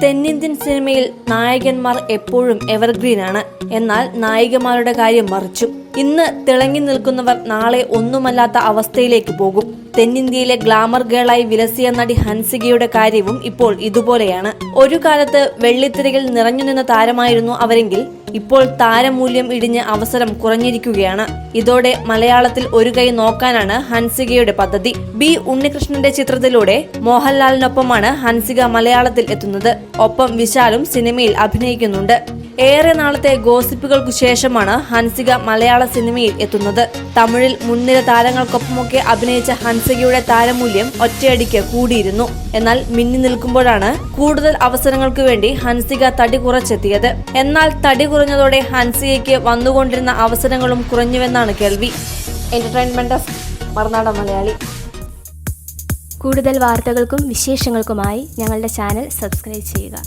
തെന്നിന്ത്യൻ സിനിമയിൽ നായകന്മാർ എപ്പോഴും എവർഗ്രീൻ ആണ്. എന്നാൽ നായികമാരുടെ കാര്യം മറിച്ചു. ഇന്ന് തിളങ്ങി നിൽക്കുന്നവർ നാളെ ഒന്നുമല്ലാത്ത അവസ്ഥയിലേക്ക് പോകും. തെന്നിന്ത്യയിലെ ഗ്ലാമർ ഗേളായി വിലസിയ നടി ഹൻസികയുടെ കാര്യവും ഇപ്പോൾ ഇതുപോലെയാണ്. ഒരു കാലത്ത് വെള്ളിത്തിരയിൽ നിറഞ്ഞു നിന്ന താരമായിരുന്നു അവരെങ്കിൽ ഇപ്പോൾ താരമൂല്യം ഇടിഞ്ഞ് അവസരം കുറഞ്ഞിരിക്കുകയാണ്. ഇതോടെ മലയാളത്തിൽ ഒരു കൈ നോക്കാനാണ് ഹൻസികയുടെ പദ്ധതി. ബി ഉണ്ണികൃഷ്ണന്റെ ചിത്രത്തിലൂടെ മോഹൻലാലിനൊപ്പമാണ് ഹൻസിക മലയാളത്തിൽ എത്തുന്നത്. ഒപ്പം വിശാലും സിനിമയിൽ അഭിനയിക്കുന്നുണ്ട്. ഏറെ നാളത്തെ ഗോസിപ്പുകൾക്കു ശേഷമാണ് ഹൻസിക മലയാള സിനിമയിൽ എത്തുന്നത്. തമിഴിൽ മുൻനിര താരങ്ങൾക്കൊപ്പമൊക്കെ അഭിനയിച്ച ഹൻസികയുടെ താരമൂല്യം ഒറ്റയടിക്ക് കൂടിയിരുന്നു. എന്നാൽ മിന്നി നിൽക്കുമ്പോഴാണ് കൂടുതൽ അവസരങ്ങൾക്ക് വേണ്ടി ഹൻസിക തടി കുറച്ചെത്തിയത്. എന്നാൽ തടി കുറഞ്ഞതോടെ ഹൻസികയ്ക്ക് വന്നുകൊണ്ടിരുന്ന അവസരങ്ങളും കുറഞ്ഞുവെന്നാണ് കേൾവി. Entertainment desk, Marunadan Malayali. കൂടുതൽ വാർത്തകൾക്കും വിശേഷങ്ങൾക്കുമായി ഞങ്ങളുടെ ചാനൽ സബ്സ്ക്രൈബ് ചെയ്യുക.